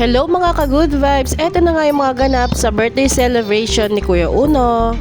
Hello mga ka-good vibes! Eto na nga yung mga ganap sa birthday celebration ni Kuya Uno.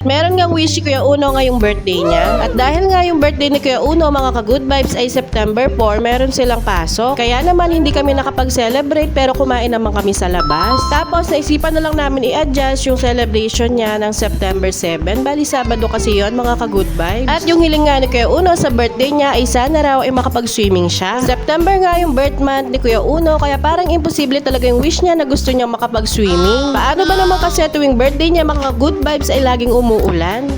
Meron ngang wish si Kuya Uno ngayong birthday niya. At dahil nga yung birthday ni Kuya Uno, mga ka-good vibes, ay September 4, meron silang pasok. Kaya naman hindi kami nakapag-celebrate pero kumain naman kami sa labas. Tapos naisipan na lang namin i-adjust yung celebration niya ng September 7. Bali Sabado kasi yon mga ka-good vibes. At yung hiling nga ni Kuya Uno sa birthday niya ay sana raw ay makapag-swimming siya. September nga yung birth month ni Kuya Uno, kaya parang imposible talaga yung wish niya na gusto niyang makapag-swimming. Paano ba naman kasi tuwing birthday niya, mga ka-good vibes, ay laging umuulan.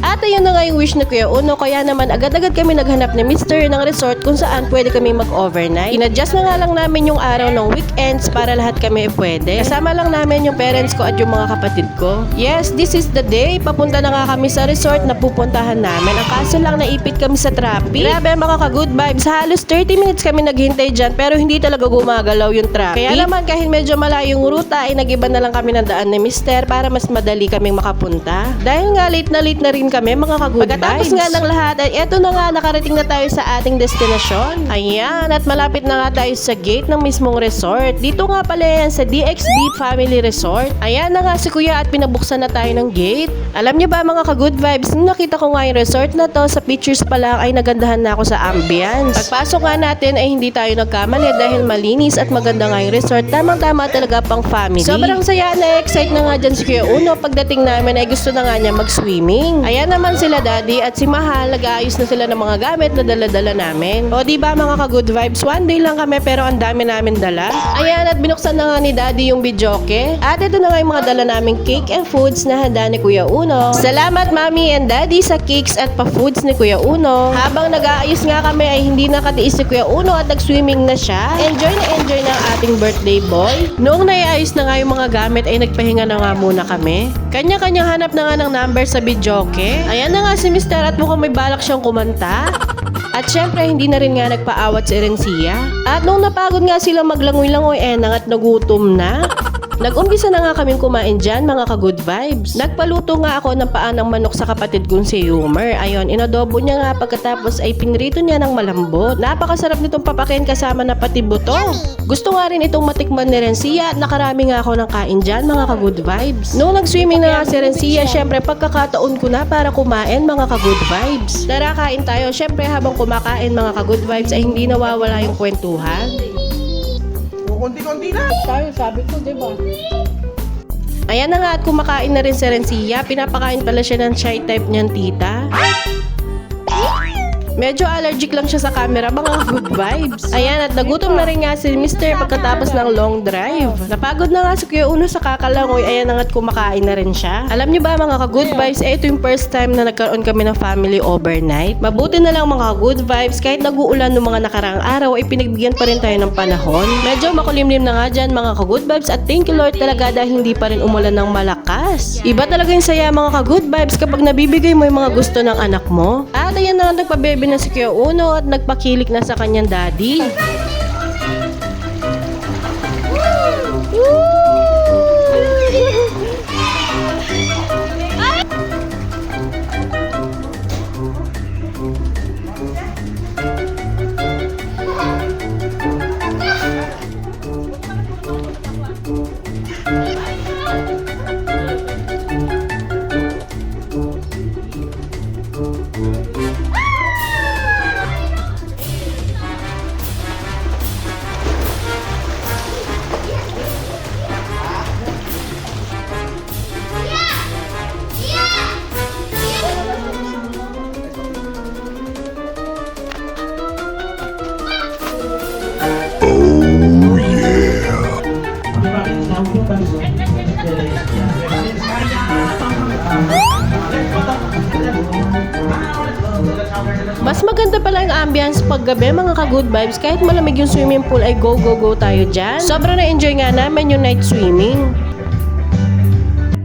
At ayun na nga yung wish ni Kuya Uno, kaya naman agad-agad kami naghanap ni Mr. ng resort kung saan pwede kami mag-overnight. In-adjust na nga lang namin yung araw ng weekends para lahat kami pwede. Kasama lang namin yung parents ko at yung mga kapatid ko. Yes, this is the day. Papunta na nga kami sa resort na pupuntahan namin. Ang kaso lang, naipit kami sa traffic. Grabe mga ka-good vibes, halos 30 minutes kami naghintay dyan pero hindi talaga gumagalaw yung traffic. Kaya naman kahit medyo malayong ruta ay nag-iba na lang kami ng daan ni Mr. para mas madali kaming makapunta. Dahil nga late na rin kami mga ka-good vibes. Pagkatapos nga ng lahat ay eto na nga, nakarating na tayo sa ating destinasyon. Ayan, at malapit na nga tayo sa gate ng mismong resort. Dito nga pala yan sa DXB Family Resort. Ayan na nga si Kuya at pinabuksan na tayo ng gate. Alam niyo ba mga ka-good vibes, nung nakita ko nga yung resort na to, sa pictures pa lang ay nagandahan na ako sa ambience. Pagpasok nga natin ay hindi tayo nagkamali dahil malinis at maganda nga yung resort. Tamang-tama talaga pang family. Sobrang saya na excite na nga dyan si Kuya Uno. Pagdating namin ay gusto na nga niya mag-swimming. Ayan naman sila Daddy at si Mahal, nag-aayos na sila ng mga gamit na dala-dala namin. O diba mga ka-good vibes, one day lang kami pero ang dami namin dala. Ayan, at binuksan na nga ni Daddy yung videoke. At ito na nga yung mga dala naming cake and foods na handa ni Kuya Uno. Salamat Mami and Daddy sa cakes at pa-foods ni Kuya Uno. Habang nag-aayos nga kami ay hindi nakatiis si Kuya Uno at nag-swimming na siya. Enjoy na ang ating birthday boy. Noong naiayos na nga yung mga gamit ay nagpahinga na nga muna kami. Kanya-kanyang hanap na nga ng number sa videoke. Ayan na nga si Mr. at mukhang may balak siyang kumanta. At syempre, hindi na rin nga nagpaawat si Erencia. At nung napagod nga silang maglangoy-langoy, at nagutom na. Nag-umpisa na nga kaming kumain dyan, mga ka-good vibes. Nagpaluto nga ako ng paa ng manok sa kapatid kong si Yumer. Ayon, inadobo niya nga pagkatapos ay pinrito niya ng malambot. Napakasarap nitong papakin kasama na pati buto. Gusto nga rin itong matikman ni Rencia at nakarami nga ako ng kain dyan, mga ka-good vibes. Noong nag-swimming na nga si Rencia, syempre pagkakataon ko na para kumain, mga ka-good vibes. Tara, kain tayo. Syempre habang kumakain, mga ka-good vibes, ay hindi nawawala yung kwentuhan. Konti-konti na. Tayo, sabi ko, di ba? Ayan na nga at kumakain na rin si Rencia. Pinapakain pala siya ng chai type niyan, tita. Medyo allergic lang siya sa camera, mga good vibes. Ayan, at nagutom na rin nga si Mr. pagkatapos ng long drive. Napagod na nga si Kuya Uno sa kakalangoy. Ayan na nga at kumakain na rin siya. Alam niyo ba mga ka-good vibes, ito yung first time na nagkaroon kami ng family overnight. Mabuti na lang mga good vibes, kahit nag-uulan ng mga nakaraang araw, ay pinagbigyan pa rin tayo ng panahon. Medyo makulimlim na nga dyan mga ka-good vibes at thank you Lord talaga dahil hindi pa rin umulan ng malakas. Iba talaga yung saya mga ka-good vibes kapag nabibigay mo yung mga gusto ng anak mo. At ayan na nga nagpa-baby na si Kuya Uno at nagpakilik na sa kanyang daddy. Mas maganda pala yung ambience paggabi mga ka-good vibes. Kahit malamig yung swimming pool ay go tayo dyan. Sobrang na-enjoy nga namin yung night swimming.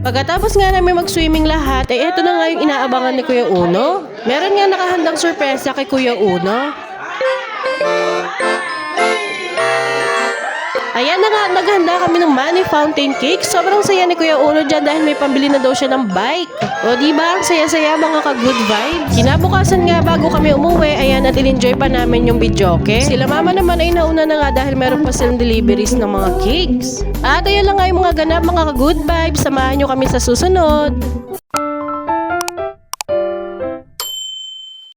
Pagkatapos nga namin mag-swimming lahat, ay eto na nga yung inaabangan ni Kuya Uno. Meron nga nakahandang sorpresa kay Kuya Uno. Ayan na nga, naghanda kami ng money fountain cake. Sobrang saya ni Kuya Uno dyan dahil may pambili na daw siya ng bike. O diba, ang saya-saya mga ka-good vibes. Kinabukasan nga bago kami umuwi, ayan at in-enjoy pa namin yung videoke. Sila mama naman ay nauna na nga dahil meron pa silang deliveries ng mga cakes. At ayan lang nga yung mga ganap mga ka-good vibes. Samahan nyo kami sa susunod.